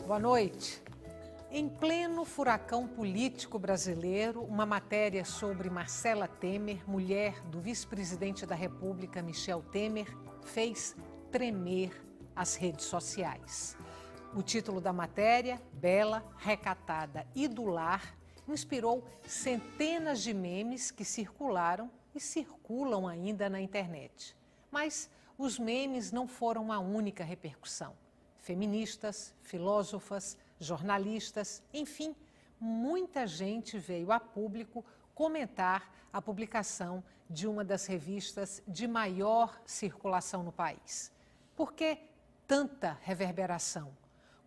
Boa noite. Em pleno furacão político brasileiro, uma matéria sobre Marcela Temer, mulher do vice-presidente da República, Michel Temer, fez tremer as redes sociais. O título da matéria, Bela, Recatada e do Lar, inspirou centenas de memes que circularam e circulam ainda na internet. Mas os memes não foram a única repercussão. Feministas, filósofas, jornalistas, enfim, muita gente veio a público comentar a publicação de uma das revistas de maior circulação no país. Por que tanta reverberação?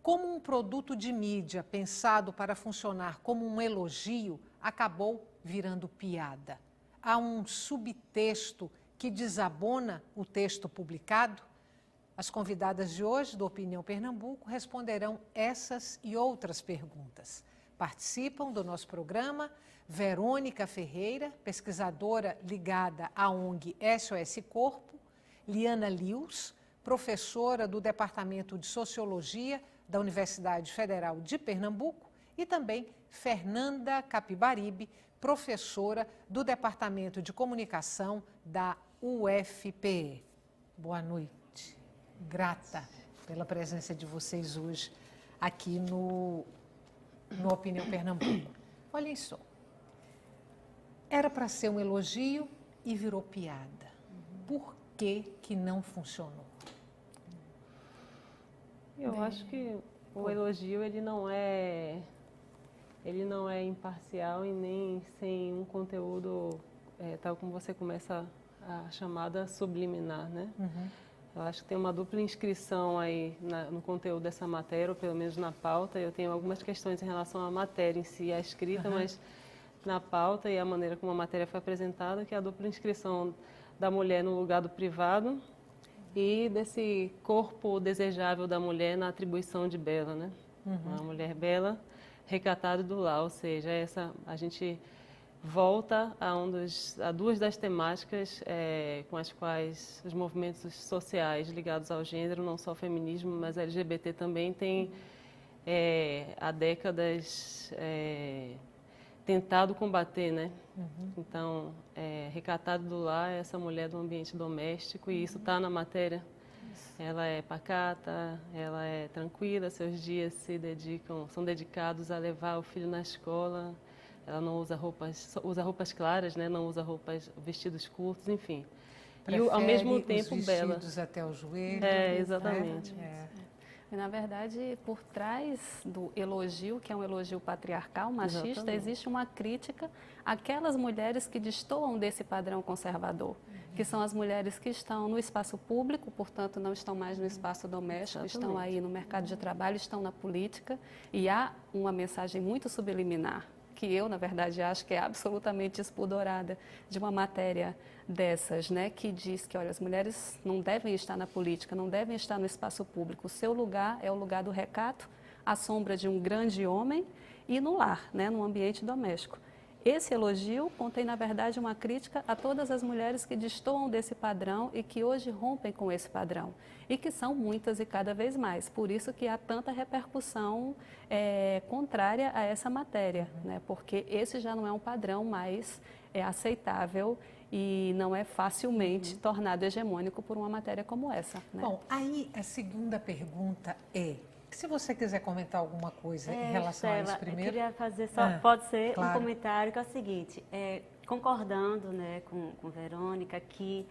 Como um produto de mídia pensado para funcionar como um elogio, acabou virando piada. Há um subtexto que desabona o texto publicado? As convidadas de hoje, do Opinião Pernambuco, responderão essas e outras perguntas. Participam do nosso programa Verônica Ferreira, pesquisadora ligada à ONG SOS Corpo, Liana Lius, professora do Departamento de Sociologia da Universidade Federal de Pernambuco, e também Fernanda Capibaribe, professora do Departamento de Comunicação da UFPE. Boa noite. Grata pela presença de vocês hoje aqui no Opinião Pernambuco. Olhem só, era para ser um elogio e virou piada. Por que não funcionou? Eu acho que o elogio ele não é imparcial e nem sem um conteúdo, tal como você começa a chamada subliminar, né? Eu acho que tem uma dupla inscrição aí no conteúdo dessa matéria, ou pelo menos na pauta. Eu tenho algumas questões em relação à matéria em si, a escrita, mas na pauta e a maneira como a matéria foi apresentada, que é a dupla inscrição da mulher no lugar do privado e desse corpo desejável da mulher na atribuição de bela, né? Uma mulher bela, recatada do lar, ou seja, a gente volta a duas das temáticas com as quais os movimentos sociais ligados ao gênero, não só o feminismo, mas a LGBT também, têm há décadas tentado combater, né? Então, recatada do lar é essa mulher do ambiente doméstico, e isso está na matéria. Ela é pacata, ela é tranquila, seus dias são dedicados a levar o filho na escola. Ela não usa roupas claras, né? Não usa vestidos curtos, enfim. Prefere e ao mesmo tempo os bela. vestidos até o joelho. Exatamente. Né? Na verdade, por trás do elogio, que é um elogio patriarcal, machista, Exatamente. existe uma crítica àquelas mulheres que destoam desse padrão conservador, que são as mulheres que estão no espaço público, portanto não estão mais no espaço doméstico, estão aí no mercado de trabalho, estão na política, e há uma mensagem muito subliminar, que eu, na verdade, acho que é absolutamente expudorada, de uma matéria dessas, né, que diz que, olha, as mulheres não devem estar na política, não devem estar no espaço público. O seu lugar é o lugar do recato, à sombra de um grande homem e no lar, né, no ambiente doméstico. Esse elogio contém, na verdade, uma crítica a todas as mulheres que destoam desse padrão e que hoje rompem com esse padrão. E que são muitas e cada vez mais. Por isso que há tanta repercussão contrária a essa matéria, né? Porque esse já não é um padrão mais aceitável e não é facilmente tornado hegemônico por uma matéria como essa, né? Bom, aí a segunda pergunta é, se você quiser comentar alguma coisa em relação a isso primeiro. Eu queria fazer só, pode ser, claro. um comentário que é o seguinte, concordando, né, com Verônica, que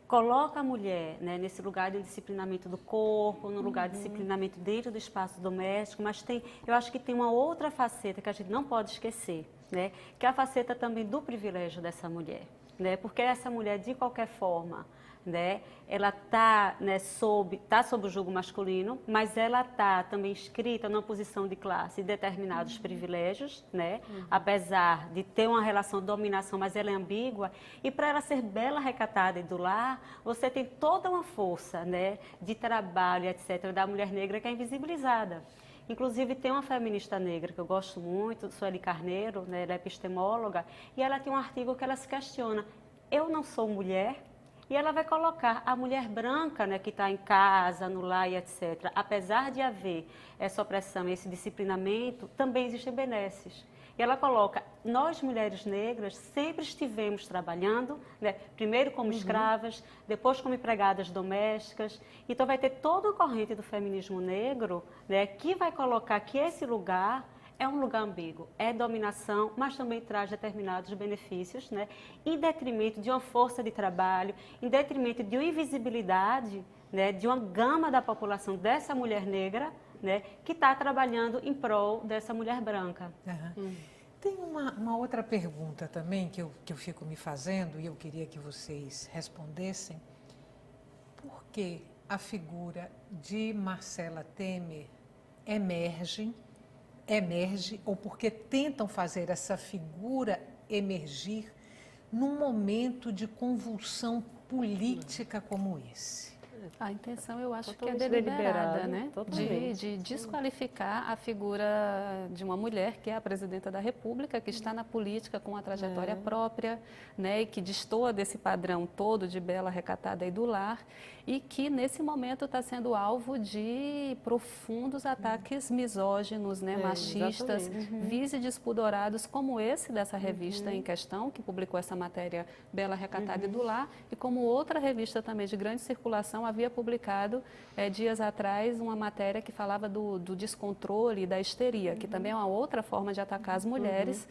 coloca a mulher, né, nesse lugar de disciplinamento do corpo, no lugar de disciplinamento dentro do espaço doméstico, mas eu acho que tem uma outra faceta que a gente não pode esquecer, né, que é a faceta também do privilégio dessa mulher, né, porque essa mulher, de qualquer forma, né, ela está, né, sob o jugo masculino, mas ela está também inscrita numa posição de classe e determinados privilégios, né, apesar de ter uma relação de dominação, mas ela é ambígua, e para ela ser bela, recatada e do lar, você tem toda uma força, né, de trabalho, etc., da mulher negra que é invisibilizada. Inclusive, tem uma feminista negra que eu gosto muito, Sueli Carneiro, né, ela é epistemóloga, e ela tem um artigo que ela se questiona: eu não sou mulher, E ela vai colocar a mulher branca, né, que está em casa, no lar e etc. Apesar de haver essa opressão, esse disciplinamento, também existem benesses. E ela coloca, nós mulheres negras sempre estivemos trabalhando, né, primeiro como escravas, depois como empregadas domésticas. Então vai ter toda a corrente do feminismo negro, né, que vai colocar que esse lugar é um lugar ambíguo, é dominação, mas também traz determinados benefícios, né, em detrimento de uma força de trabalho, em detrimento de uma invisibilidade, né, de uma gama da população dessa mulher negra, né, que está trabalhando em prol dessa mulher branca. Tem uma outra pergunta também que eu fico me fazendo e eu queria que vocês respondessem. Por que a figura de Marcela Temer emerge ou porque tentam fazer essa figura emergir num momento de convulsão política como esse? A intenção, eu acho que é Totalmente deliberada, deliberado, né? totalmente. De desqualificar a figura de uma mulher que é a presidenta da República, que está na política com uma trajetória própria, né? E que destoa desse padrão todo de bela, recatada e do lar, e que nesse momento está sendo alvo de profundos ataques misóginos, né? Machistas, vis e despudorados, como esse dessa revista em questão, que publicou essa matéria Bela, Recatada e do Lar, e como outra revista também de grande circulação havia publicado dias atrás uma matéria que falava do descontrole e da histeria, que também é uma outra forma de atacar as mulheres,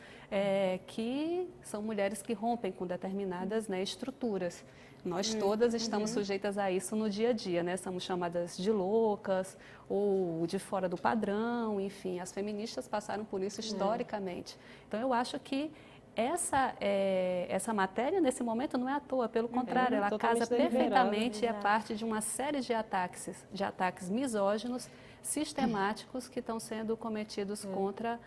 que são mulheres que rompem com determinadas, né, estruturas. Nós todas estamos sujeitas a isso no dia a dia, né? Somos chamadas de loucas ou de fora do padrão, enfim, as feministas passaram por isso historicamente. Então, eu acho que essa matéria, nesse momento, não é à toa, pelo contrário, ela casa perfeitamente e é parte de uma série de ataques misóginos, sistemáticos, que estão sendo cometidos contra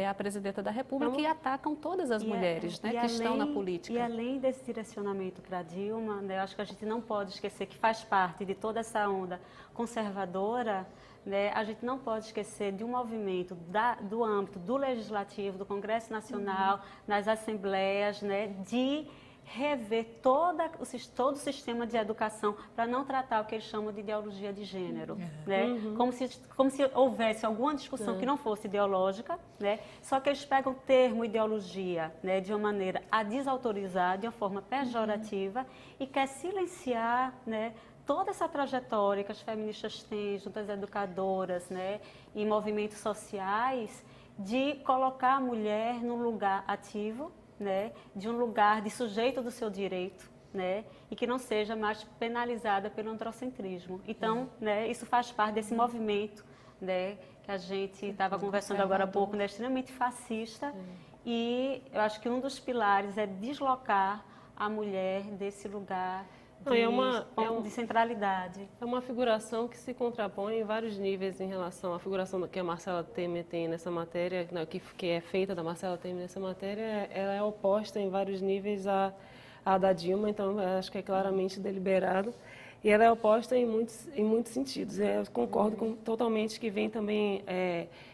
a presidenta da República e atacam todas as mulheres, né, que estão na política. E além desse direcionamento para Dilma, né, eu acho que a gente não pode esquecer que faz parte de toda essa onda conservadora, né, a gente não pode esquecer de um movimento do âmbito do Legislativo, do Congresso Nacional, nas assembleias, né, de rever todo o sistema de educação para não tratar o que eles chamam de ideologia de gênero, né? Como se houvesse alguma discussão que não fosse ideológica, né? Só que eles pegam o termo ideologia, né, de uma maneira a desautorizar, de uma forma pejorativa, e quer silenciar, né, toda essa trajetória que as feministas têm, junto às educadoras, né, e movimentos sociais, de colocar a mulher num lugar ativo, né, de um lugar de sujeito do seu direito, né, e que não seja mais penalizada pelo androcentrismo. Então, né, isso faz parte desse movimento, né, que a gente estava conversando agora há pouco, né, extremamente fascista, e eu acho que um dos pilares é deslocar a mulher desse lugar de centralidade. É uma figuração que se contrapõe em vários níveis em relação à figuração que a Marcela Temer tem nessa matéria, que é feita da Marcela Temer nessa matéria, ela é oposta em vários níveis à da Dilma, então acho que é claramente deliberado. E ela é oposta em muitos sentidos. Eu concordo totalmente que vem também,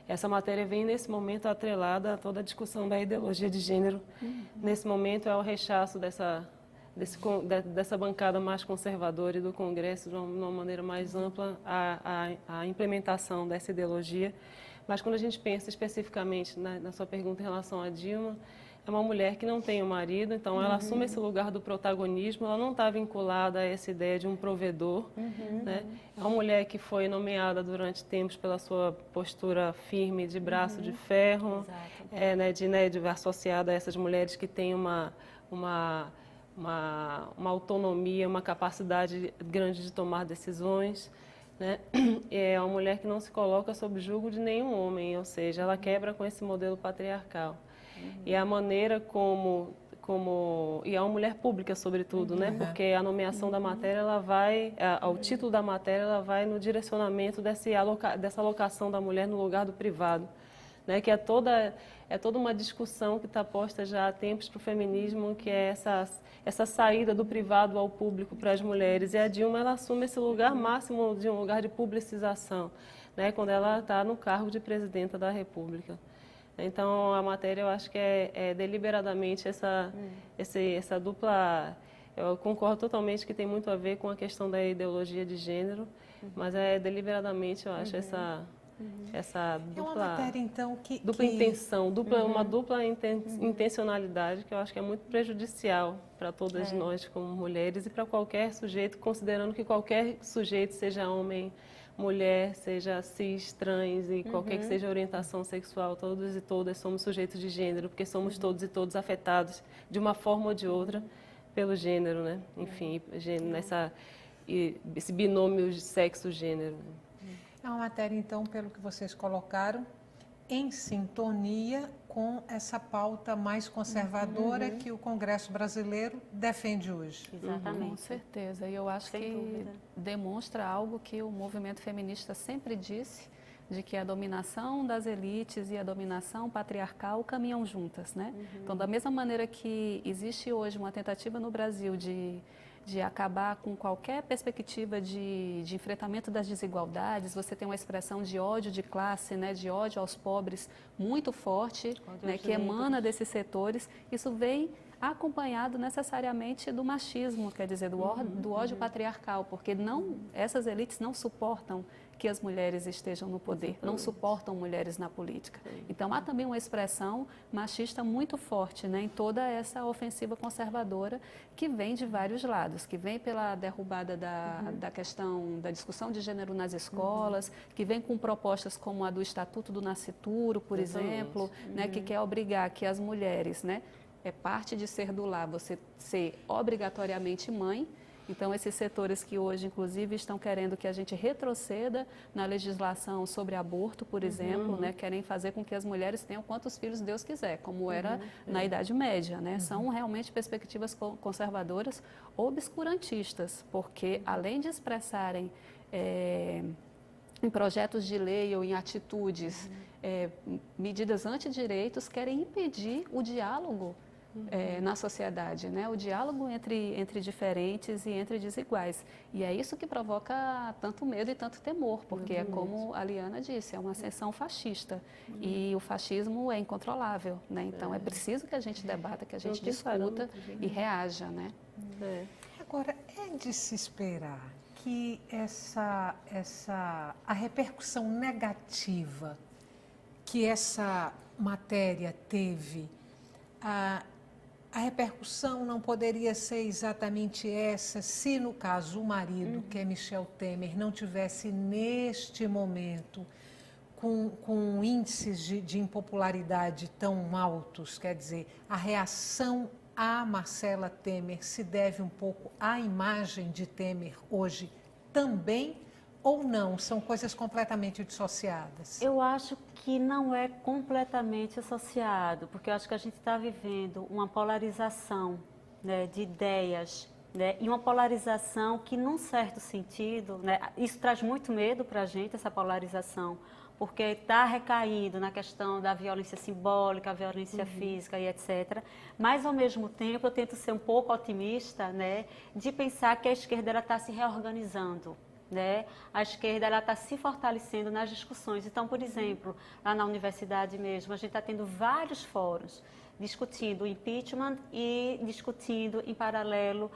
essa matéria vem nesse momento atrelada a toda a discussão da ideologia de gênero. Nesse momento é o rechaço dessa bancada mais conservadora e do Congresso, de uma maneira mais ampla, a implementação dessa ideologia. Mas quando a gente pensa especificamente na sua pergunta em relação a Dilma, é uma mulher que não tem um marido, então ela assume esse lugar do protagonismo, ela não está vinculada a essa ideia de um provedor, né? É uma mulher que foi nomeada durante tempos pela sua postura firme, de braço de ferro, de associada a essas mulheres que têm uma autonomia, uma capacidade grande de tomar decisões, né? É uma mulher que não se coloca sob julgo de nenhum homem, ou seja, ela quebra com esse modelo patriarcal. E a maneira e é uma mulher pública, sobretudo, né? Porque a nomeação da matéria, o título da matéria, ela vai no direcionamento dessa alocação da mulher no lugar do privado, né? Que é toda uma discussão que está posta já há tempos para o feminismo, que é essa saída do privado ao público para as mulheres. E a Dilma, ela assume esse lugar máximo de um lugar de publicização, né? Quando ela está no cargo de presidenta da República. Então, a matéria, eu acho que é deliberadamente essa dupla Eu concordo totalmente que tem muito a ver com a questão da ideologia de gênero, mas é deliberadamente, eu acho, essa É uma matéria, então, dupla intenção, uma dupla intencionalidade que eu acho que é muito prejudicial para todas nós como mulheres e para qualquer sujeito, considerando que qualquer sujeito, seja homem, mulher, seja cis, trans e qualquer que seja a orientação sexual, todos e todas somos sujeitos de gênero, porque somos todos e todos afetados de uma forma ou de outra pelo gênero, né? Enfim, esse binômio de sexo-gênero. É uma matéria, então, pelo que vocês colocaram, em sintonia com essa pauta mais conservadora que o Congresso Brasileiro defende hoje. Exatamente. Com certeza. E eu acho Sem que dúvida. demonstra algo que o movimento feminista sempre disse, de que a dominação das elites e a dominação patriarcal caminham juntas, né? Então, da mesma maneira que existe hoje uma tentativa no Brasil de acabar com qualquer perspectiva de enfrentamento das desigualdades, você tem uma expressão de ódio de classe, né, de ódio aos pobres muito forte, né, que emana desses setores. Isso vem acompanhado necessariamente do machismo, quer dizer, do ódio patriarcal, porque essas elites não suportam que as mulheres estejam no poder, não suportam mulheres na política. Então, há também uma expressão machista muito forte, né, em toda essa ofensiva conservadora que vem de vários lados, que vem pela derrubada da questão da discussão de gênero nas escolas, que vem com propostas como a do Estatuto do Nascituro, por exemplo, né, que quer obrigar que as mulheres, né, é parte de ser do lar, você ser obrigatoriamente mãe. Então, esses setores que hoje, inclusive, estão querendo que a gente retroceda na legislação sobre aborto, por exemplo, né, querem fazer com que as mulheres tenham quantos filhos Deus quiser, como era na Idade Média, né? São realmente perspectivas conservadoras obscurantistas, porque além de expressarem em projetos de lei ou em atitudes medidas antidireitos, querem impedir o diálogo na sociedade, né? O diálogo entre diferentes e entre desiguais. E é isso que provoca tanto medo e tanto temor, porque é como a Liana disse, é uma ascensão fascista. E o fascismo é incontrolável, né? Então é preciso que a gente debata, que a gente discuta e reaja, né? Agora, é de se esperar que a repercussão negativa que essa matéria teve, a repercussão não poderia ser exatamente essa se, no caso, o marido, que é Michel Temer, não tivesse, neste momento, com índices de impopularidade tão altos. Quer dizer, a reação a Marcela Temer se deve um pouco à imagem de Temer hoje também, ou não? São coisas completamente dissociadas? Eu acho que não é completamente associado, porque eu acho que a gente está vivendo uma polarização, né, de ideias, né, e uma polarização que, num certo sentido, né, isso traz muito medo para a gente, essa polarização, porque está recaindo na questão da violência simbólica, a violência física e etc. Mas, ao mesmo tempo, eu tento ser um pouco otimista, né, de pensar que a esquerda está se reorganizando. Né? A esquerda está se fortalecendo nas discussões. Então, por exemplo, lá na universidade mesmo, a gente está tendo vários fóruns discutindo o impeachment e discutindo em paralelo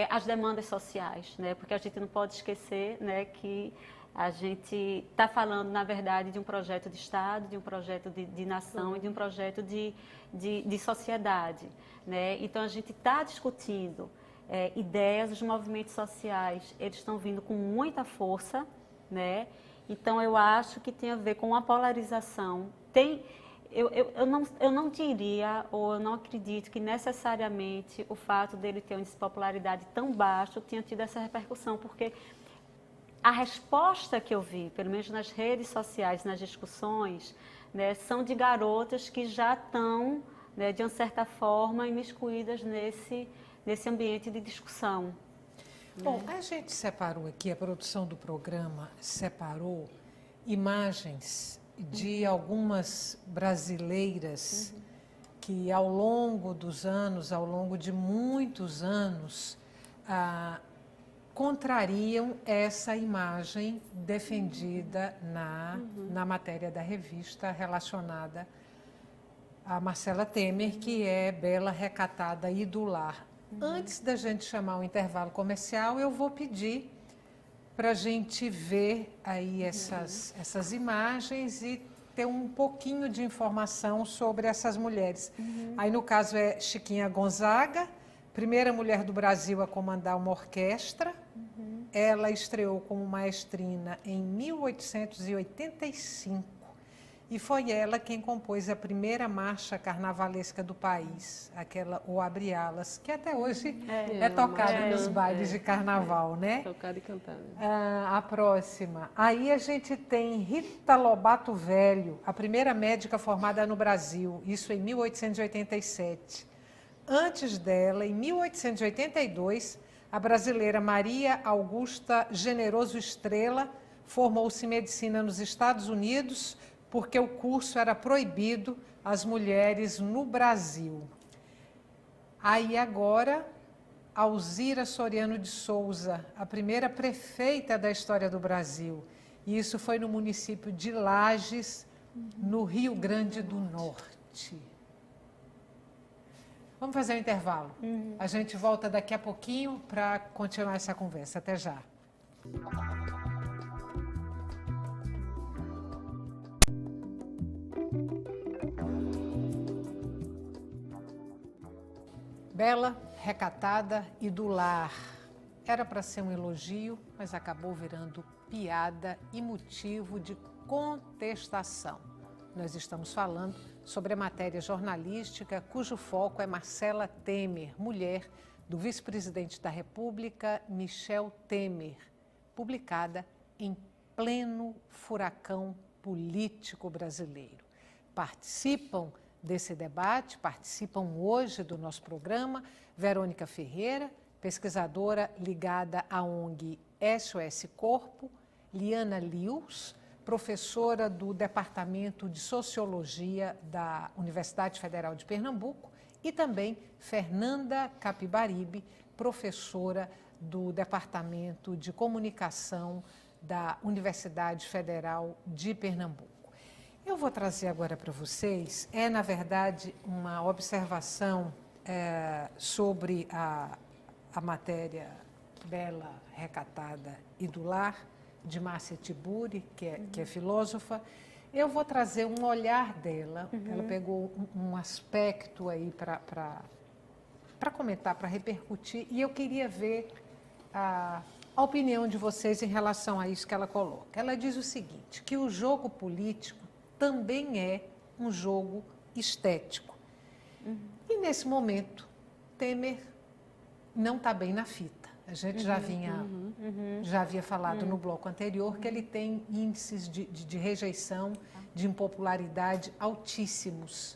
as demandas sociais, né? Porque a gente não pode esquecer, né, que a gente está falando, na verdade, de um projeto de Estado, de um projeto de nação e de um projeto de sociedade. Né? Então, a gente está discutindo ideias, os movimentos sociais, eles estão vindo com muita força, né? Então, eu acho que tem a ver com a polarização. Eu não diria, ou eu não acredito que necessariamente o fato dele ter uma popularidade tão baixa tenha tido essa repercussão, porque a resposta que eu vi, pelo menos nas redes sociais, nas discussões, né, são de garotas que já estão, né, de uma certa forma, imiscuídas nesse ambiente de discussão. Bom, a gente separou aqui, a produção do programa separou imagens de algumas brasileiras que ao longo dos anos, ao longo de muitos anos, contrariam essa imagem defendida na matéria da revista relacionada a Marcela Temer, que é bela, recatada e do lar. Antes da gente chamar o intervalo comercial, eu vou pedir para a gente ver aí essas imagens e ter um pouquinho de informação sobre essas mulheres. Aí, no caso, é Chiquinha Gonzaga, primeira mulher do Brasil a comandar uma orquestra. Ela estreou como maestrina em 1885 e foi ela quem compôs a primeira marcha carnavalesca do país, aquela O Abre Alas, que até hoje é tocada nos bailes de carnaval, né? Tocada e cantada. A próxima. Aí a gente tem Rita Lobato Velho, a primeira médica formada no Brasil, isso em 1887. Antes dela, em 1882, a brasileira Maria Augusta Generoso Estrela formou-se em medicina nos Estados Unidos porque o curso era proibido às mulheres no Brasil. Aí agora, Alzira Soriano de Souza, a primeira prefeita da história do Brasil. E isso foi no município de Lages, no Rio Grande do Norte. Vamos fazer um intervalo. A gente volta daqui a pouquinho para continuar essa conversa. Até já. Bela, recatada e do lar. Era para ser um elogio, mas acabou virando piada e motivo de contestação. Nós estamos falando sobre a matéria jornalística cujo foco é Marcela Temer, mulher do vice-presidente da República, Michel Temer, publicada em pleno furacão político brasileiro. Participam desse debate, participam hoje do nosso programa Verônica Ferreira, pesquisadora ligada à ONG SOS Corpo, Liana Lius, professora do Departamento de Sociologia da Universidade Federal de Pernambuco, e também Fernanda Capibaribe, professora do Departamento de Comunicação da Universidade Federal de Pernambuco. Eu vou trazer agora para vocês, na verdade, uma observação sobre a matéria Bela, Recatada e do Lar, de Márcia Tiburi, que é filósofa. Eu vou trazer um olhar dela. Ela pegou um aspecto aí para comentar, para repercutir, e eu queria ver a opinião de vocês em relação a isso que ela coloca. Ela diz o seguinte, que o jogo político também é um jogo estético. E nesse momento, Temer não está bem na fita. A gente já havia falado no bloco anterior que ele tem índices de rejeição, de impopularidade altíssimos.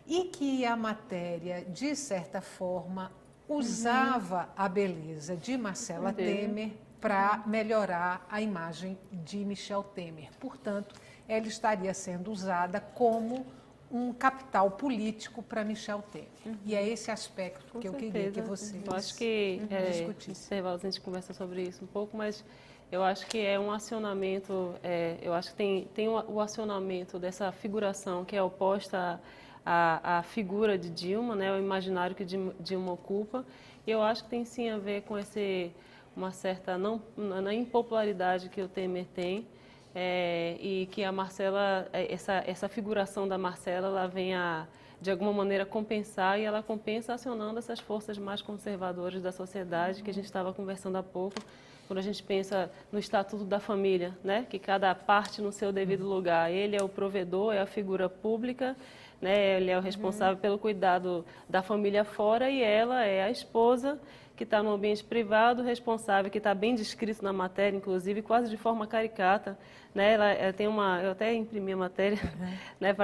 E que a matéria, de certa forma, usava a beleza de Marcela Temer para melhorar a imagem de Michel Temer. Portanto, ela estaria sendo usada como um capital político para Michel Temer. E é esse aspecto que eu queria que vocês Eu acho que discutissem. A gente conversa sobre isso um pouco, mas eu acho que é um acionamento, eu acho que tem o acionamento dessa figuração que é oposta à figura de Dilma, né, o imaginário que Dilma ocupa. E eu acho que tem sim a ver com uma certa na impopularidade que o Temer tem. E que a Marcela, essa figuração da Marcela, ela vem de alguma maneira compensar, e ela compensa acionando essas forças mais conservadoras da sociedade que a gente estava conversando há pouco, quando a gente pensa no Estatuto da Família, né? Que cada parte no seu devido lugar. Ele é o provedor, é a figura pública, né? Ele é o responsável pelo cuidado da família fora, e ela é a esposa que está no ambiente privado, responsável, que está bem descrito na matéria, inclusive, quase de forma caricata, né? Ela tem eu até imprimi a matéria, né,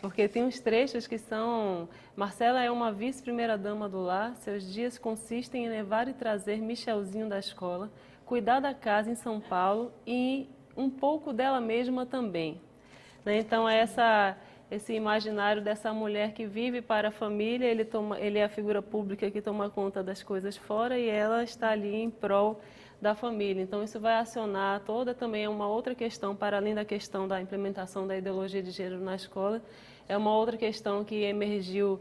porque tem uns trechos que são... Marcela é uma vice-primeira-dama do lar, seus dias consistem em levar e trazer Michelzinho da escola, cuidar da casa em São Paulo e um pouco dela mesma também. Né? Então, esse imaginário dessa mulher que vive para a família, ele é a figura pública que toma conta das coisas fora, e ela está ali em prol da família. Então, isso vai acionar também uma outra questão, para além da questão da implementação da ideologia de gênero na escola, é uma outra questão que emergiu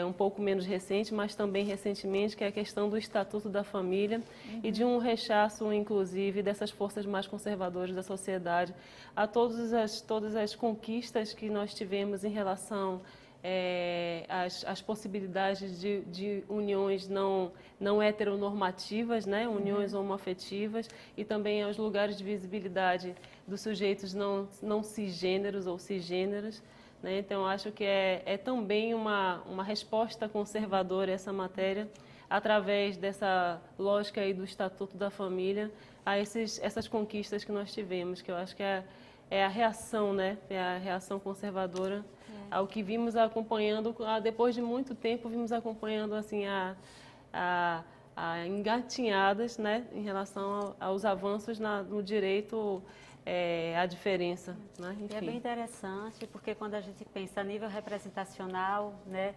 um pouco menos recente, mas também recentemente, que é a questão do Estatuto da Família e de um rechaço, inclusive, dessas forças mais conservadoras da sociedade a todas as conquistas que nós tivemos em relação às possibilidades de uniões não heteronormativas, né? Uniões homoafetivas, e também aos lugares de visibilidade dos sujeitos não cisgêneros ou cisgêneras. Né? Então, acho que é também uma resposta conservadora essa matéria, através dessa lógica aí do Estatuto da Família, a essas conquistas que nós tivemos, que eu acho que é a reação, né? É a reação conservadora ao que vimos acompanhando, depois de muito tempo, vimos acompanhando assim, a engatinhadas, né? Em relação aos avanços no direito à diferença. Né? E é bem interessante, porque quando a gente pensa a nível representacional, né,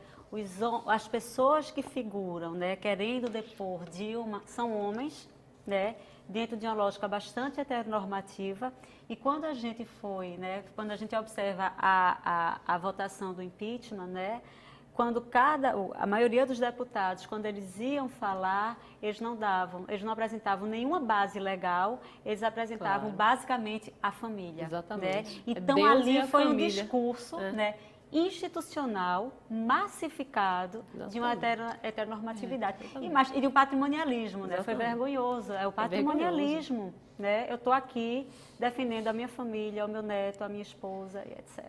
as pessoas que figuram, né, querendo depor Dilma, são homens, né, dentro de uma lógica bastante heteronormativa. E quando a gente quando a gente observa a votação do impeachment, né, quando a maioria dos deputados, quando eles iam falar, eles não apresentavam nenhuma base legal, eles apresentavam basicamente a família. Exatamente. Né? Então Deus ali foi um família. discurso, né, institucional, massificado, de uma heteronormatividade e de um patrimonialismo, né? Foi vergonhoso, é o patrimonialismo, né? Eu estou aqui defendendo a minha família, o meu neto, a minha esposa e etc.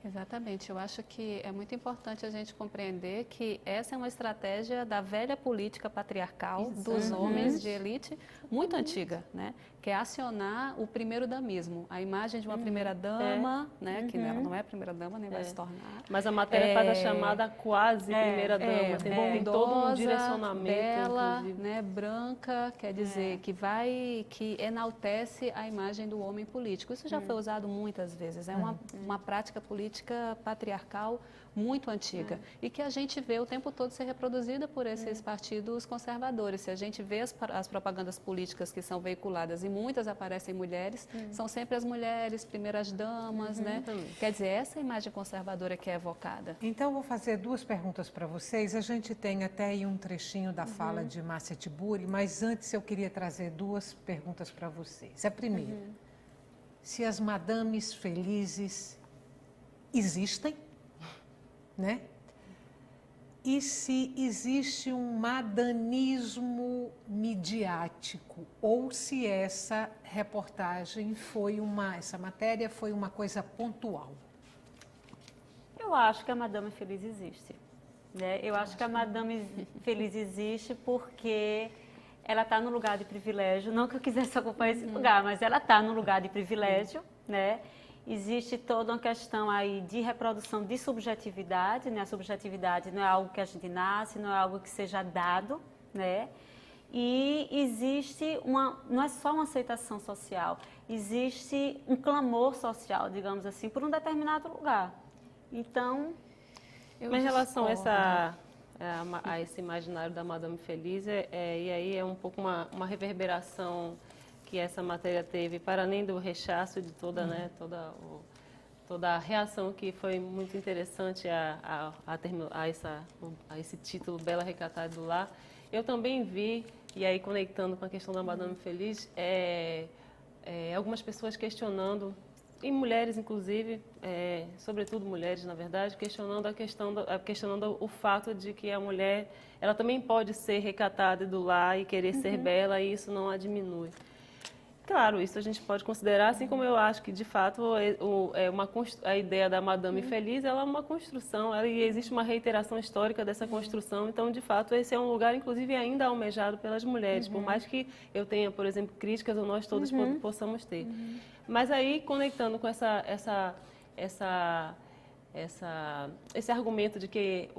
Exatamente, eu acho que é muito importante a gente compreender que essa é uma estratégia da velha política patriarcal dos homens de elite, muito antiga, né? Que é acionar o primeiro-damismo, a imagem de uma primeira-dama, né? Que não é primeira-dama, nem vai se tornar. Mas a matéria faz a chamada quase primeira-dama, tem todo um direcionamento. Bela, né? Branca, quer dizer, que enaltece a imagem do homem político. Isso já foi usado muitas vezes, é uma prática política patriarcal muito antiga e que a gente vê o tempo todo ser reproduzida por esses partidos conservadores. Se a gente vê as propagandas políticas que são veiculadas e muitas aparecem mulheres, são sempre as mulheres, primeiras damas, né? Quer dizer, essa imagem conservadora que é evocada. Então, vou fazer duas perguntas para vocês. A gente tem até aí um trechinho da fala de Márcia Tiburi, mas antes eu queria trazer duas perguntas para vocês. A primeira, se as madames felizes existem, né? E se existe um madanismo midiático, ou se essa reportagem essa matéria foi uma coisa pontual? Eu acho que a Madame Feliz existe. Né? Eu acho que a Madame Feliz existe porque ela está no lugar de privilégio. Não que eu quisesse ocupar esse lugar, mas ela está no lugar de privilégio, né? Existe toda uma questão aí de reprodução de subjetividade, né? A subjetividade não é algo que a gente nasce, não é algo que seja dado, né? E existe não é só uma aceitação social, existe um clamor social, digamos assim, por um determinado lugar. Então, em relação a esse imaginário da Madame Feliz, e aí é um pouco uma reverberação que essa matéria teve, para além do rechaço de toda a reação, que foi muito interessante a esse título Bela Recatada do Lar. Eu também vi, e aí conectando com a questão da Madame Feliz, algumas pessoas questionando, e mulheres inclusive, sobretudo mulheres na verdade, questionando o fato de que a mulher ela também pode ser recatada do lar e querer ser bela, e isso não a diminui. Claro, isso a gente pode considerar, assim como eu acho que, de fato, a ideia da Madame Feliz ela é uma construção, e existe uma reiteração histórica dessa construção. Então, de fato, esse é um lugar, inclusive, ainda almejado pelas mulheres, por mais que eu tenha, por exemplo, críticas, ou nós todos possamos ter. Mas aí, conectando com esse argumento de que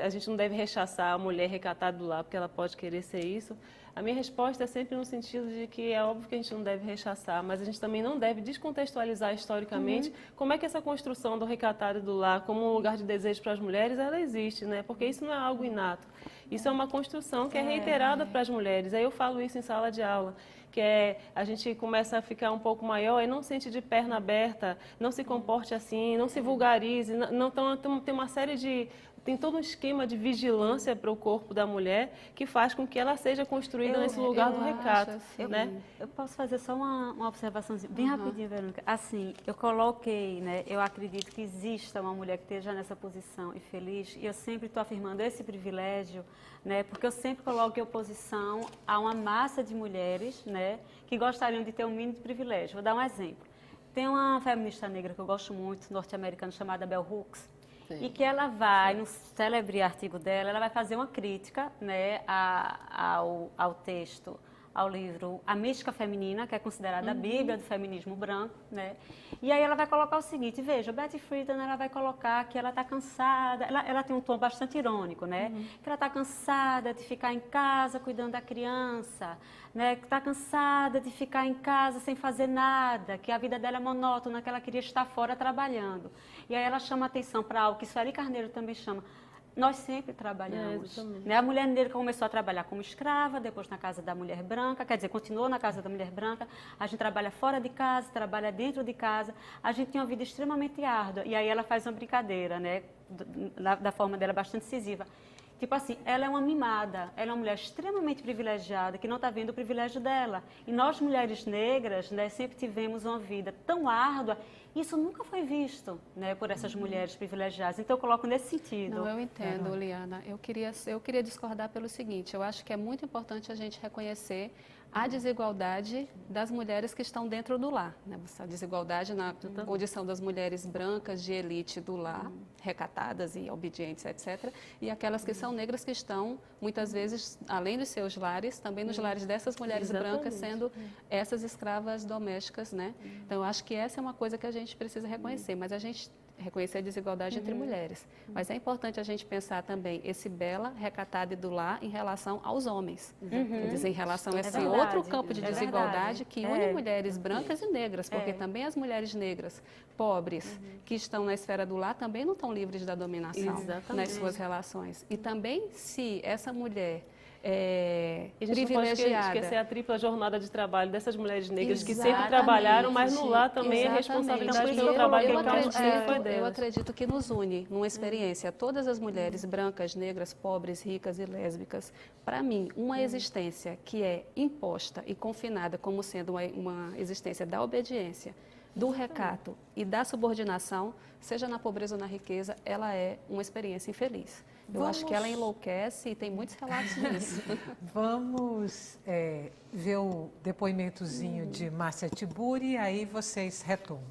a gente não deve rechaçar a mulher recatada do lar porque ela pode querer ser isso, a minha resposta é sempre no sentido de que é óbvio que a gente não deve rechaçar, mas a gente também não deve descontextualizar historicamente como é que essa construção do recatado do lar como um lugar de desejo para as mulheres, ela existe, né? Porque isso não é algo inato. Isso é uma construção que é reiterada para as mulheres. Aí eu falo isso em sala de aula, que é a gente começa a ficar um pouco maior e não sente de perna aberta, não se comporte assim, não se vulgarize, tem uma série de... Tem todo um esquema de vigilância para o corpo da mulher que faz com que ela seja construída nesse lugar do recato. Assim, né? Eu posso fazer só uma observação bem rapidinho, Verônica. Assim, eu coloquei, né? Eu acredito que exista uma mulher que esteja nessa posição e feliz. E eu sempre estou afirmando esse privilégio, né? Porque eu sempre coloco em oposição a uma massa de mulheres, né? Que gostariam de ter um mínimo de privilégio. Vou dar um exemplo. Tem uma feminista negra que eu gosto muito, norte-americana, chamada Bell Hooks. E que ela vai, no célebre artigo dela, ela vai fazer uma crítica, né, ao texto, ao livro A Mística Feminina, que é considerada a Bíblia do feminismo branco, né? E aí ela vai colocar o seguinte, veja, Betty Friedan, ela vai colocar que ela está cansada, ela tem um tom bastante irônico, né? Que ela está cansada de ficar em casa cuidando da criança, né? Que está cansada de ficar em casa sem fazer nada, que a vida dela é monótona, que ela queria estar fora trabalhando. E aí ela chama atenção para algo que Sueli Carneiro também chama. Nós sempre trabalhamos. Né? A mulher negra começou a trabalhar como escrava, depois na casa da mulher branca, quer dizer, continuou na casa da mulher branca. A gente trabalha fora de casa, trabalha dentro de casa. A gente tem uma vida extremamente árdua. E aí ela faz uma brincadeira, né? Da forma dela bastante incisiva. Tipo assim, ela é uma mimada, ela é uma mulher extremamente privilegiada, que não está vendo o privilégio dela. E nós, mulheres negras, né, sempre tivemos uma vida tão árdua. Isso nunca foi visto, né, por essas mulheres privilegiadas. Então, eu coloco nesse sentido. Não, eu entendo, Liana. Eu queria discordar pelo seguinte, eu acho que é muito importante a gente reconhecer a desigualdade das mulheres que estão dentro do lar. Né? A desigualdade na condição das mulheres brancas de elite do lar, recatadas e obedientes, etc. E aquelas que são negras que estão, muitas vezes, além dos seus lares, também nos lares dessas mulheres brancas, sendo essas escravas domésticas. Né? Então, eu acho que essa é uma coisa que a gente precisa reconhecer, mas a gente reconhecer a desigualdade entre mulheres. Mas é importante a gente pensar também esse bela, recatado e do lar em relação aos homens. Quer dizer, em relação a esse outro campo de desigualdade que une mulheres brancas e negras, porque também as mulheres negras pobres que estão na esfera do lar também não estão livres da dominação nas suas relações. E também se essa mulher e a gente privilegiada. Não pode esquecer a tripla jornada de trabalho dessas mulheres negras que sempre trabalharam, mas no lar também é responsabilidade pelo trabalho que sempre foi delas. Eu acredito que nos une numa experiência todas as mulheres brancas, negras, pobres, ricas e lésbicas. Para mim, uma existência que é imposta e confinada como sendo uma existência da obediência, do recato e da subordinação, seja na pobreza ou na riqueza, ela é uma experiência infeliz. Eu acho que ela enlouquece e tem muitos relatos disso. Vamos ver o depoimentozinho de Márcia Tiburi, aí vocês retomam.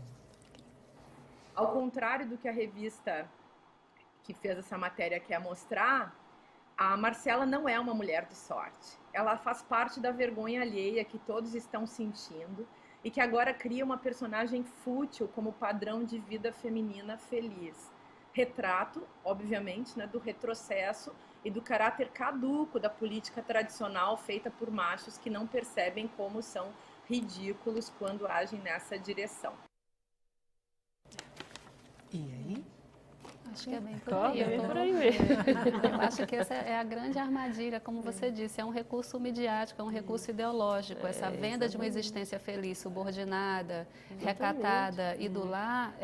Ao contrário do que a revista que fez essa matéria quer mostrar, a Marcela não é uma mulher de sorte. Ela faz parte da vergonha alheia que todos estão sentindo e que agora cria uma personagem fútil como padrão de vida feminina feliz. Retrato, obviamente, né, do retrocesso e do caráter caduco da política tradicional feita por machos que não percebem como são ridículos quando agem nessa direção. E aí? Acho que é bem por aí. Eu acho que essa é a grande armadilha, como você disse, é um recurso midiático, é um recurso ideológico. Essa venda de uma existência feliz, subordinada, recatada e do lar,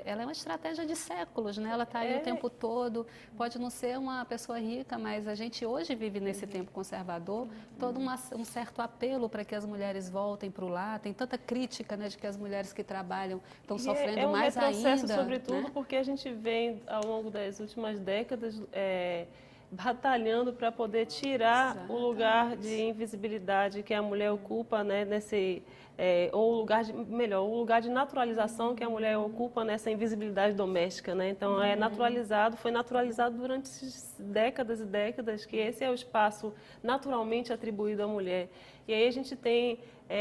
ela é uma estratégia de séculos, né? Ela está aí o tempo todo. Pode não ser uma pessoa rica, mas a gente hoje vive nesse tempo conservador, todo um certo apelo para que as mulheres voltem para o lar. Tem tanta crítica, né, de que as mulheres que trabalham estão sofrendo mais ainda. É um retrocesso, sobretudo, né? Porque a gente vem ao longo das últimas décadas batalhando para poder tirar o lugar de invisibilidade que a mulher ocupa, né, ou o lugar de naturalização que a mulher ocupa nessa invisibilidade doméstica, né? Então foi naturalizado durante décadas e décadas que esse é o espaço naturalmente atribuído à mulher. E aí a gente tem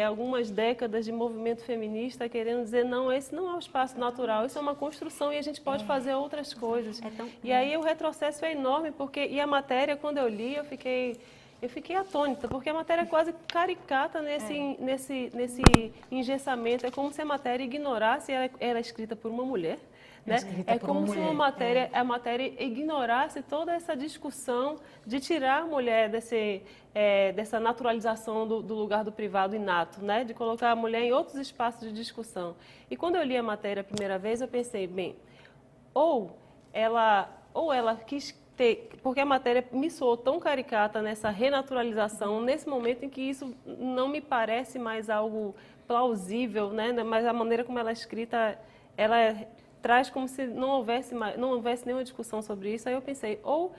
algumas décadas de movimento feminista querendo dizer, não, esse não é o espaço natural, isso é uma construção e a gente pode fazer outras coisas. E aí o retrocesso é enorme, e a matéria, quando eu li, eu fiquei atônita, porque a matéria é quase caricata nesse engessamento. É como se a matéria ignorasse, ela é escrita por uma mulher, né? Escrita É por como uma se mulher. a matéria ignorasse toda essa discussão de tirar a mulher dessa naturalização do lugar do privado inato, né? De colocar a mulher em outros espaços de discussão. E quando eu li a matéria a primeira vez, eu pensei, bem, ou ela quis ter, porque a matéria me soou tão caricata nessa renaturalização, nesse momento em que isso não me parece mais algo plausível, né? Mas a maneira como ela é escrita, ela traz como se não houvesse nenhuma discussão sobre isso. Aí eu pensei, ou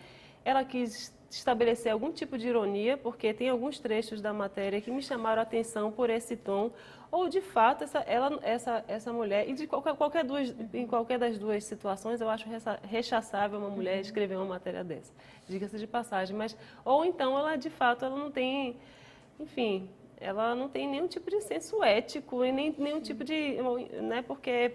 ela quis estabelecer algum tipo de ironia, porque tem alguns trechos da matéria que me chamaram a atenção por esse tom, ou de fato essa mulher, e em qualquer das duas situações eu acho rechaçável uma mulher escrever uma matéria dessa, diga-se de passagem, mas ou então ela de fato ela não tem, enfim, ela não tem nenhum tipo de senso ético e nem nenhum tipo de, né, porque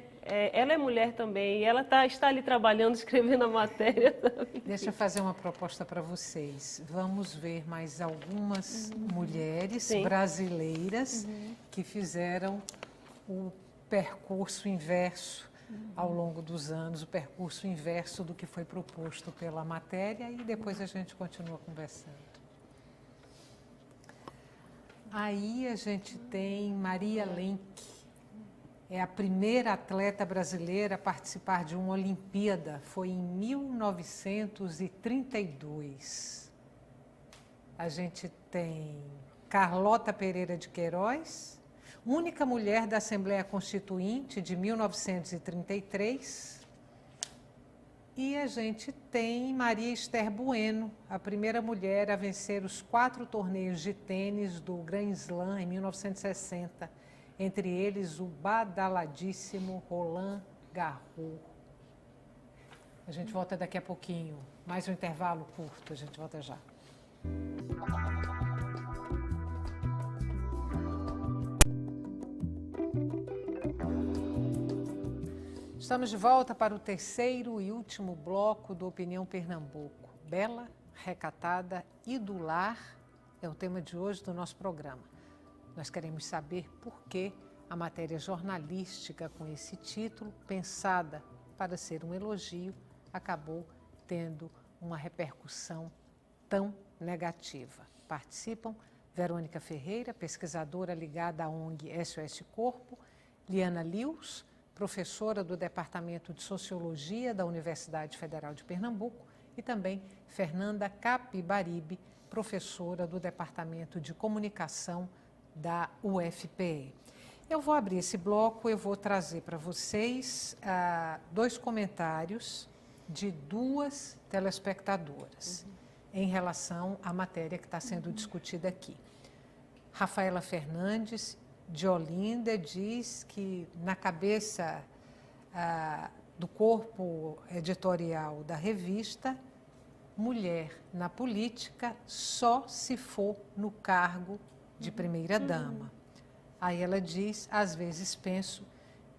ela é mulher também e ela está ali trabalhando, escrevendo a matéria. Sabe? Deixa eu fazer uma proposta para vocês. Vamos ver mais algumas mulheres brasileiras que fizeram o percurso inverso ao longo dos anos, o percurso inverso do que foi proposto pela matéria, e depois a gente continua conversando. Aí a gente tem Maria Lenk, é a primeira atleta brasileira a participar de uma Olimpíada, foi em 1932. A gente tem Carlota Pereira de Queiroz, única mulher da Assembleia Constituinte de 1933. E a gente tem Maria Esther Bueno, a primeira mulher a vencer os 4 torneios de tênis do Grand Slam em 1960, entre eles o badaladíssimo Roland Garros. A gente volta daqui a pouquinho, mais um intervalo curto, a gente volta já. Estamos de volta para o terceiro e último bloco do Opinião Pernambuco. Bela, recatada e do lar é o tema de hoje do nosso programa. Nós queremos saber por que a matéria jornalística com esse título, pensada para ser um elogio, acabou tendo uma repercussão tão negativa. Participam Verônica Ferreira, pesquisadora ligada à ONG SOS Corpo, Liana Lewis, professora do Departamento de Sociologia da Universidade Federal de Pernambuco, e também Fernanda Capibaribe, professora do Departamento de Comunicação da UFPE. Eu vou abrir esse bloco, eu vou trazer para vocês 2 comentários de 2 telespectadoras em relação à matéria que está sendo discutida aqui. Rafaela Fernandes, de Olinda, diz que na cabeça do corpo editorial da revista, mulher na política só se for no cargo de primeira-dama. Aí ela diz, às vezes penso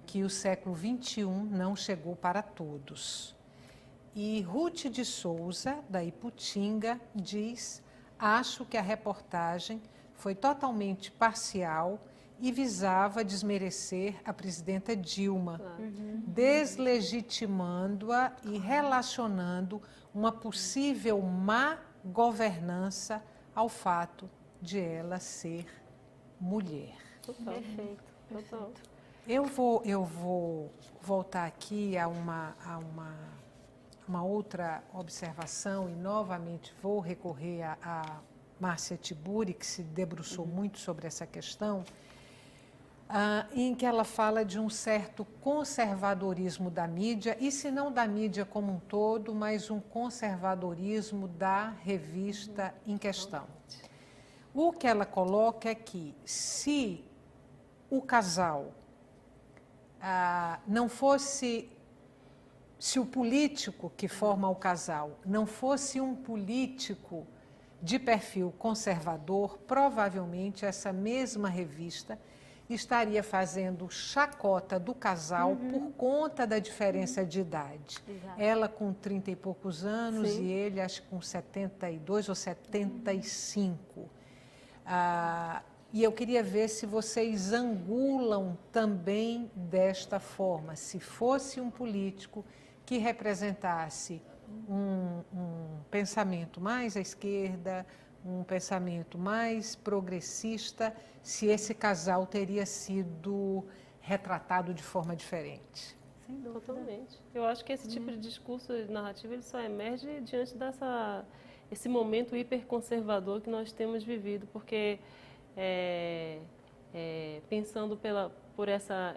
que o século XXI não chegou para todos. E Ruth de Souza, da Iputinga, diz, acho que a reportagem foi totalmente parcial e visava desmerecer a presidenta Dilma, deslegitimando-a e relacionando uma possível má governança ao fato de ela ser mulher. Total. Perfeito. Total. Eu vou voltar aqui a uma outra observação e novamente vou recorrer a Márcia Tiburi, que se debruçou muito sobre essa questão, em que ela fala de um certo conservadorismo da mídia, e se não da mídia como um todo, mas um conservadorismo da revista em questão. O que ela coloca é que se o casal não fosse, se o político que forma o casal não fosse um político de perfil conservador, provavelmente essa mesma revista estaria fazendo chacota do casal por conta da diferença de idade. Exato. Ela com 30 e poucos anos Sim. e ele acho que com 72 ou 75. E eu queria ver se vocês angulam também desta forma. Se fosse um político que representasse um pensamento mais à esquerda, um pensamento mais progressista, se esse casal teria sido retratado de forma diferente. Sem dúvida. Totalmente. Eu acho que esse tipo de discurso narrativo ele só emerge diante esse momento hiperconservador que nós temos vivido, porque pensando por essa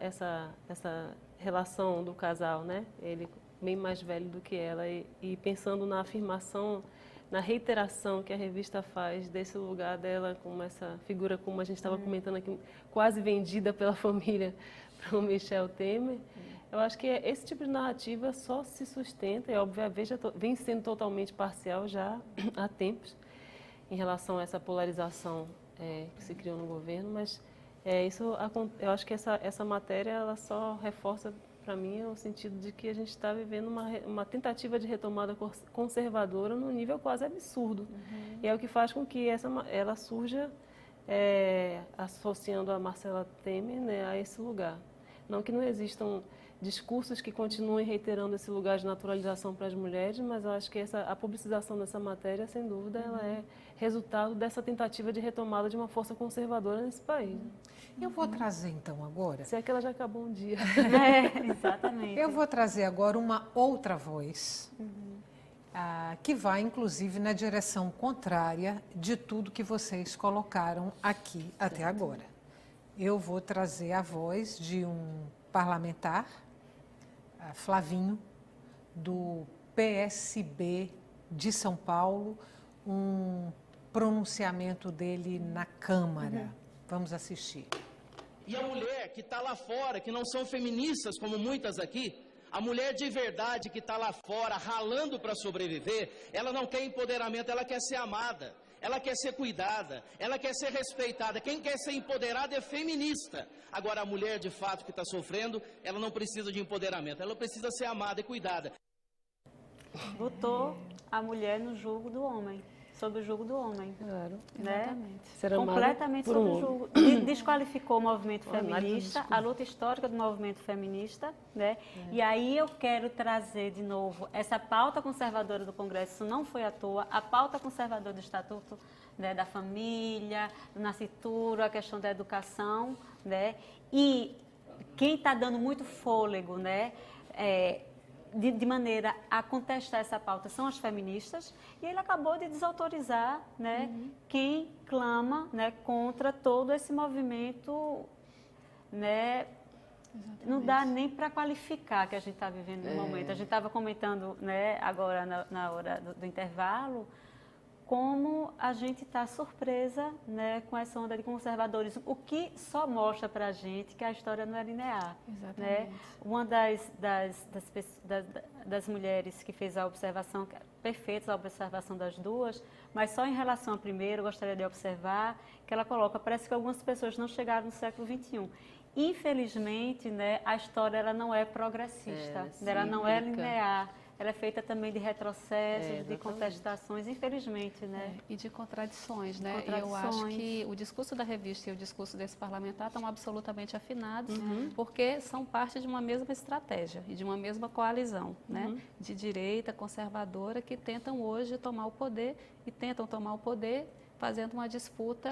relação do casal, né? Ele bem mais velho do que ela e pensando na afirmação, na reiteração que a revista faz desse lugar dela como essa figura, como a gente estava comentando aqui, quase vendida pela família para o Michel Temer. Eu acho que esse tipo de narrativa só se sustenta, e obviamente vem sendo totalmente parcial já há tempos, em relação a essa polarização que se criou no governo, mas eu acho que essa matéria ela só reforça para mim o sentido de que a gente está vivendo uma tentativa de retomada conservadora num nível quase absurdo. E é o que faz com que ela surja associando a Marcela Temer, né, a esse lugar. Não que não existam discursos que continuem reiterando esse lugar de naturalização para as mulheres, mas eu acho que a publicização dessa matéria, sem dúvida, ela é resultado dessa tentativa de retomada de uma força conservadora nesse país. Eu vou trazer então agora... Se é que ela já acabou um dia. Exatamente. Eu vou trazer agora uma outra voz, que vai inclusive na direção contrária de tudo que vocês colocaram aqui até agora. Eu vou trazer a voz de um parlamentar, Flavinho, do PSB de São Paulo, um pronunciamento dele na Câmara. Vamos assistir. E a mulher que está lá fora, que não são feministas como muitas aqui, a mulher de verdade que está lá fora, ralando para sobreviver, ela não quer empoderamento, ela quer ser amada, ela quer ser cuidada, ela quer ser respeitada. Quem quer ser empoderada é feminista. Agora, a mulher de fato que está sofrendo, ela não precisa de empoderamento, ela precisa ser amada e cuidada. Botou a mulher no jugo do homem, sob o jugo do homem. Claro. Né? Exatamente. Ser amada Completamente por sob um o jugo. Desqualificou o movimento feminista, a luta histórica do movimento feminista, né? E aí eu quero trazer de novo essa pauta conservadora do Congresso, isso não foi à toa, a pauta conservadora do Estatuto, né, da Família, do nascituro, a questão da educação, né? E quem está dando muito fôlego, né, de maneira a contestar essa pauta são as feministas, e ele acabou de desautorizar, né, quem clama, né, contra todo esse movimento, né. Não dá nem para qualificar que a gente está vivendo no momento. A gente estava comentando, né, agora na hora do intervalo, como a gente está surpresa, né, com essa onda de conservadorismo, o que só mostra para a gente que a história não é linear. Exatamente. Né? Uma das mulheres que fez a observação, perfeita a observação das duas, mas só em relação à primeira, eu gostaria de observar que ela coloca, parece que algumas pessoas não chegaram no século XXI. Infelizmente, né, a história ela não é progressista, ela não é linear. Ela é feita também de retrocessos, de contestações, infelizmente, né? E de contradições, né? Contradições. E eu acho que o discurso da revista e o discurso desse parlamentar estão absolutamente afinados, porque são parte de uma mesma estratégia e de uma mesma coalizão, né? De direita, conservadora, que tentam hoje tomar o poder e tentam tomar o poder fazendo uma disputa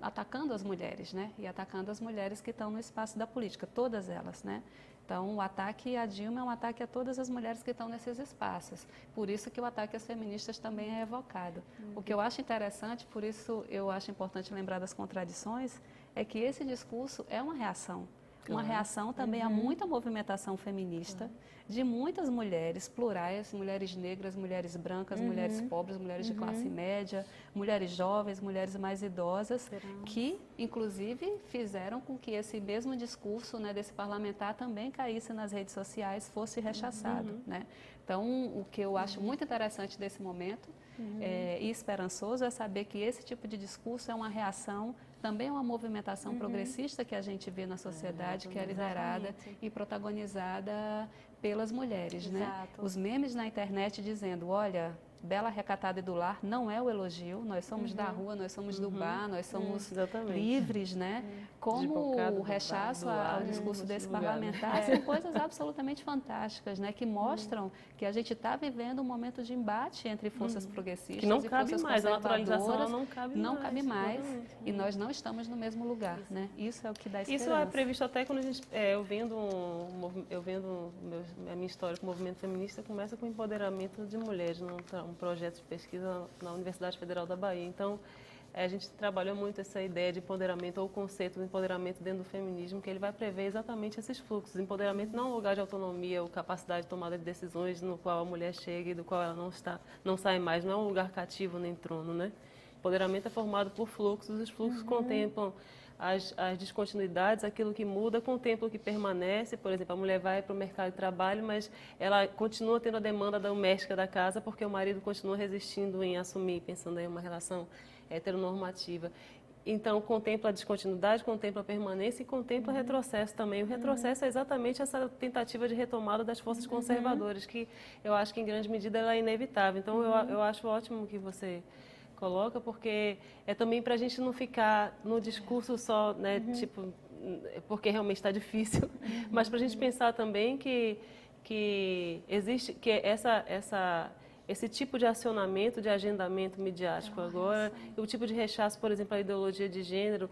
atacando as mulheres, né? E atacando as mulheres que estão no espaço da política, todas elas, né? Então, o ataque à Dilma é um ataque a todas as mulheres que estão nesses espaços. Por isso que o ataque às feministas também é evocado. O que eu acho interessante, por isso eu acho importante lembrar das contradições, é que esse discurso é uma reação. Uma reação também a muita movimentação feminista, de muitas mulheres plurais, mulheres negras, mulheres brancas, mulheres pobres, mulheres de classe média, mulheres jovens, mulheres mais idosas, que, inclusive, fizeram com que esse mesmo discurso, né, desse parlamentar também caísse nas redes sociais, fosse rechaçado, né? Então, o que eu acho muito interessante desse momento e esperançoso é saber que esse tipo de discurso é uma reação, também é uma movimentação progressista que a gente vê na sociedade, que é liderada e protagonizada pelas mulheres, né? Os memes na internet dizendo, olha, bela, recatada e do lar não é o elogio. Nós somos da rua, nós somos do bar, nós somos Exatamente. livres, né? Como Desbocado o do rechaço bar, do ao ar, discurso desse lugar, né? parlamentar são coisas absolutamente fantásticas, né? Que mostram que a gente está vivendo um momento de embate entre forças progressistas Que não e cabe forças mais, a naturalização ela conservadoras. não cabe mais. mais, e nós não estamos no mesmo lugar, né? Isso é o que dá esperança. Isso é previsto até quando a gente, eu vendo a minha história com o movimento feminista, começa com o empoderamento de mulheres, um projeto de pesquisa na Universidade Federal da Bahia. Então, a gente trabalhou muito essa ideia de empoderamento, ou o conceito de empoderamento dentro do feminismo, que ele vai prever exatamente esses fluxos. Empoderamento não é um lugar de autonomia ou capacidade de tomada de decisões no qual a mulher chega e do qual ela não sai mais, não é um lugar cativo nem trono, né? Empoderamento é formado por fluxos, os fluxos contemplam as descontinuidades, aquilo que muda, contempla o que permanece. Por exemplo, a mulher vai para o mercado de trabalho, mas ela continua tendo a demanda doméstica da casa porque o marido continua resistindo em assumir, pensando em uma relação heteronormativa. Então, contempla a descontinuidade, contempla a permanência e contempla o retrocesso também. O retrocesso é exatamente essa tentativa de retomada das forças conservadoras, que eu acho que, em grande medida, ela é inevitável. Então, eu acho ótimo que você coloca, porque é também para a gente não ficar no discurso só, né, tipo, porque realmente está difícil, mas para a gente pensar também que existe, que esse tipo de acionamento, de agendamento midiático agora, o tipo de rechaço, por exemplo, à ideologia de gênero,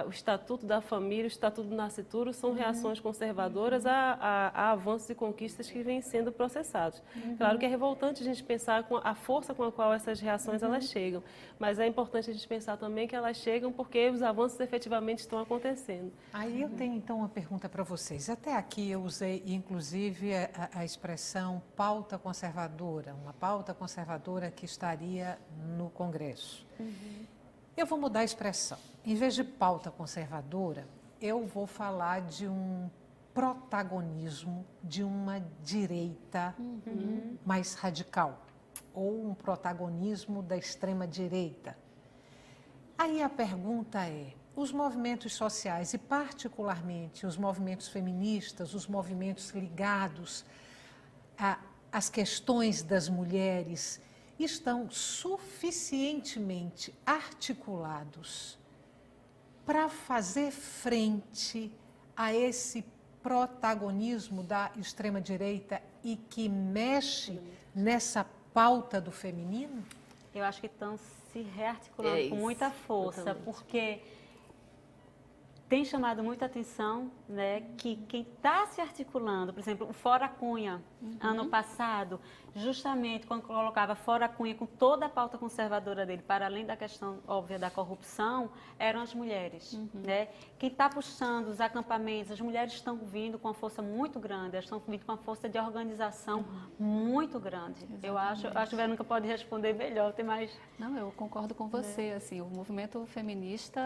o Estatuto da Família, o Estatuto do Nascituro, são reações conservadoras a avanços e conquistas que vêm sendo processados. Claro que é revoltante a gente pensar com a força com a qual essas reações elas chegam, mas é importante a gente pensar também que elas chegam porque os avanços efetivamente estão acontecendo. Aí eu tenho então uma pergunta para vocês. Até aqui eu usei inclusive a expressão pauta conservadora, uma pauta conservadora que estaria no Congresso. Eu vou mudar a expressão. Em vez de pauta conservadora, eu vou falar de um protagonismo de uma direita mais radical, ou um protagonismo da extrema-direita. Aí a pergunta é, os movimentos sociais, e particularmente os movimentos feministas, os movimentos ligados às questões das mulheres, estão suficientemente articulados para fazer frente a esse protagonismo da extrema-direita e que mexe nessa pauta do feminino? Eu acho que estão se rearticulando com muita força, porque tem chamado muita atenção, né, que quem está se articulando, por exemplo, o Fora Cunha, ano passado, justamente quando colocava Fora Cunha com toda a pauta conservadora dele, para além da questão óbvia da corrupção, eram as mulheres, né? Quem está puxando os acampamentos, as mulheres estão vindo com uma força muito grande, elas estão vindo com uma força de organização muito grande. Eu acho que a Verônica pode responder melhor, tem mais... Não, eu concordo com você, assim, o movimento feminista,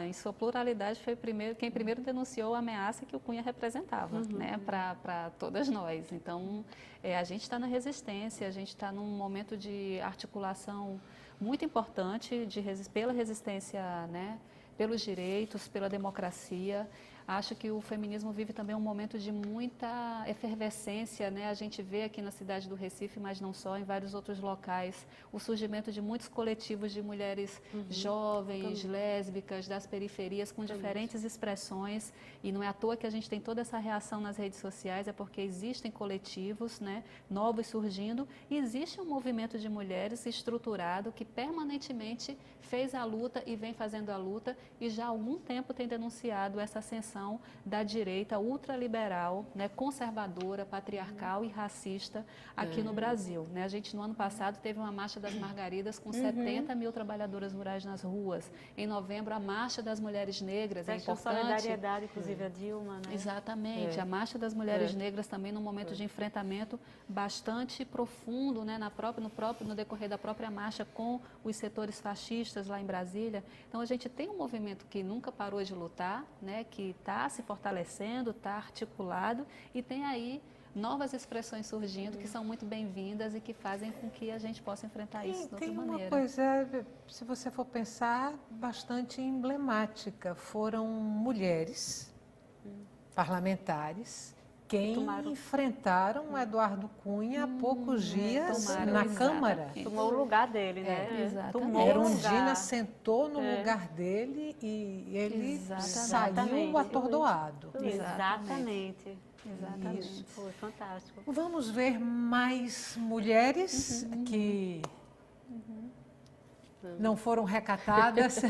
em sua pluralidade, foi quem primeiro denunciou a ameaça que o Cunha representava, né, para todas nós. Então, a gente está na resistência, a gente está num momento de articulação muito importante pela resistência, né, pelos direitos, pela democracia. Acho que o feminismo vive também um momento de muita efervescência, né? A gente vê aqui na cidade do Recife, mas não só, em vários outros locais, o surgimento de muitos coletivos de mulheres jovens, lésbicas, das periferias, com diferentes expressões. E não é à toa que a gente tem toda essa reação nas redes sociais, é porque existem coletivos, né, novos surgindo, e existe um movimento de mulheres estruturado que permanentemente fez a luta e vem fazendo a luta, e já há algum tempo tem denunciado essa ascensão da direita ultraliberal, né, conservadora, patriarcal e racista aqui no Brasil, né? A gente, no ano passado, teve uma Marcha das Margaridas com 70 mil trabalhadoras rurais nas ruas. Em novembro, a Marcha das Mulheres Negras, é importante. Solidariedade, inclusive, a Dilma, né? Exatamente. A Marcha das Mulheres Negras também num momento de enfrentamento bastante profundo, né, no decorrer da própria marcha com os setores fascistas lá em Brasília. Então, a gente tem um movimento que nunca parou de lutar, né, que está se fortalecendo, está articulado, e tem aí novas expressões surgindo que são muito bem-vindas e que fazem com que a gente possa enfrentar isso de outra maneira. Tem uma coisa, se você for pensar, bastante emblemática. Foram mulheres parlamentares quem enfrentaram o Eduardo Cunha há poucos dias na Câmara. Tomou o lugar dele, né? Exatamente. Erundina sentou no lugar dele e ele saiu atordoado. Exatamente. Exatamente. Foi fantástico. Vamos ver mais mulheres que não foram recatadas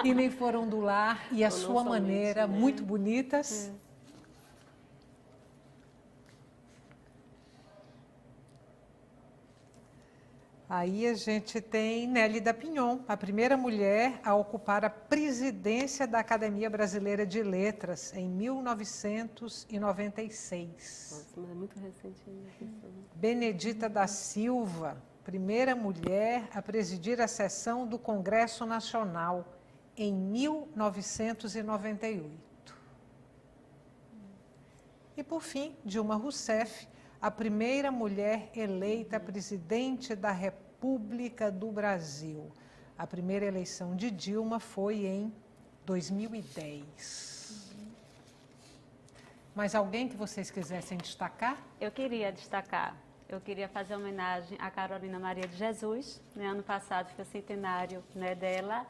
e nem foram do lar e à sua maneira, muito bonitas. Aí a gente tem Nélida Pinhon, a primeira mulher a ocupar a presidência da Academia Brasileira de Letras em 1996. Nossa, mas é muito recente ainda. Benedita da Silva, primeira mulher a presidir a sessão do Congresso Nacional em 1998. E por fim, Dilma Rousseff, a primeira mulher eleita presidente da República do Brasil. A primeira eleição de Dilma foi em 2010. Mais alguém que vocês quisessem destacar? Eu queria destacar, eu queria fazer homenagem a Carolina Maria de Jesus. Né? Ano passado foi o centenário, né, dela,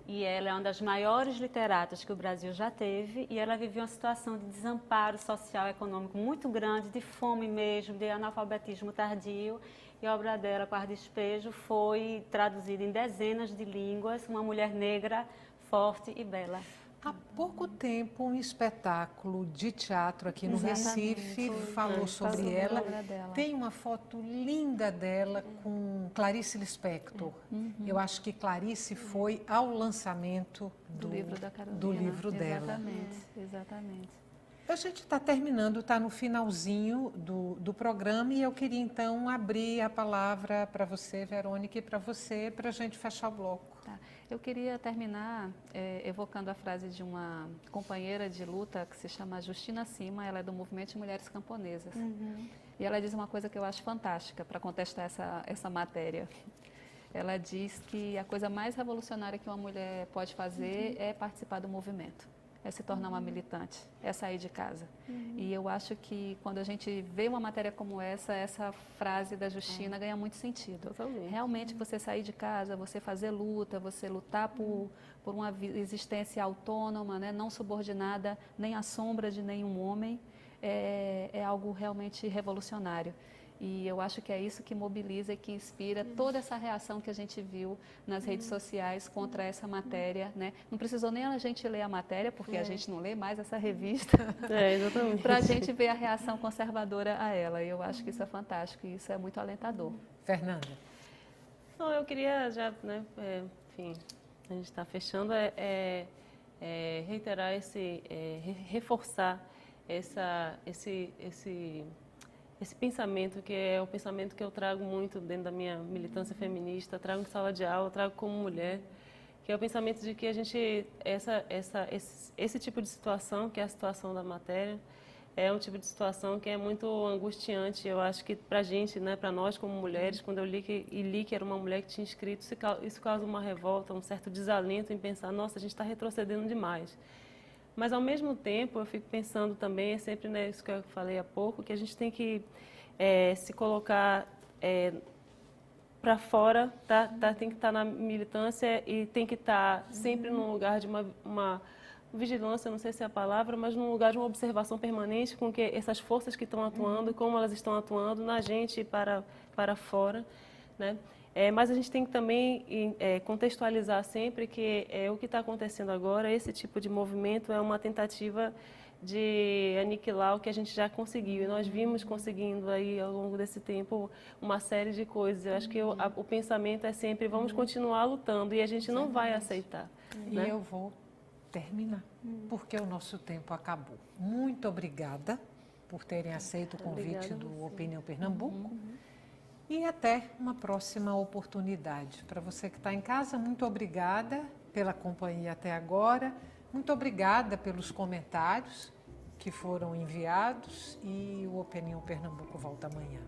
e ela é uma das maiores literatas que o Brasil já teve, e ela viveu uma situação de desamparo social e econômico muito grande, de fome mesmo, de analfabetismo tardio, e a obra dela, Par Despejo, foi traduzida em dezenas de línguas, uma mulher negra, forte e bela. Há pouco tempo, um espetáculo de teatro aqui no Recife falou sobre ela. Tem uma foto linda dela com Clarice Lispector. Eu acho que Clarice foi ao lançamento do livro dela. Exatamente. A gente está terminando, está no finalzinho do programa e eu queria então abrir a palavra para você, Verônica, e para você, para a gente fechar o bloco. Tá. Eu queria terminar evocando a frase de uma companheira de luta que se chama Justina Cima, ela é do Movimento de Mulheres Camponesas. E ela diz uma coisa que eu acho fantástica para contestar essa matéria. Ela diz que a coisa mais revolucionária que uma mulher pode fazer é participar do movimento. É se tornar uma militante, é sair de casa. E eu acho que quando a gente vê uma matéria como essa frase da Justina ganha muito sentido. Realmente você sair de casa, você fazer luta, você lutar por uma existência autônoma, né, não subordinada nem à sombra de nenhum homem, é algo realmente revolucionário. E eu acho que é isso que mobiliza e que inspira toda essa reação que a gente viu nas redes sociais contra essa matéria, né? Não precisou nem a gente ler a matéria, porque a gente não lê mais essa revista, para a gente ver a reação conservadora a ela. E eu acho que isso é fantástico e isso é muito alentador. Fernanda. Não, eu queria já, né, enfim, a gente está fechando, reiterar reforçar esse pensamento, que é o pensamento que eu trago muito dentro da minha militância feminista, trago em sala de aula, trago como mulher, que é o pensamento de que a gente, esse tipo de situação, que é a situação da matéria, é um tipo de situação que é muito angustiante. Eu acho que para a gente, né, para nós como mulheres, quando eu li que era uma mulher que tinha escrito, isso causa uma revolta, um certo desalento em pensar, nossa, a gente está retrocedendo demais. Mas, ao mesmo tempo, eu fico pensando também, é sempre, né, isso que eu falei há pouco, que a gente tem que se colocar para fora, tem que estar na militância e tem que estar sempre num lugar de uma vigilância, não sei se é a palavra, mas num lugar de uma observação permanente com que essas forças que estão atuando, como elas estão atuando na gente e para fora, né? Mas a gente tem que também contextualizar sempre que o que está acontecendo agora, esse tipo de movimento é uma tentativa de aniquilar o que a gente já conseguiu. E nós vimos conseguindo aí ao longo desse tempo uma série de coisas. Eu acho que o pensamento é sempre vamos continuar lutando e a gente não vai aceitar. E eu vou terminar, porque o nosso tempo acabou. Muito obrigada por terem aceito o convite do Opinião Pernambuco. E até uma próxima oportunidade. Para você que está em casa, muito obrigada pela companhia até agora. Muito obrigada pelos comentários que foram enviados e o Opinião Pernambuco volta amanhã.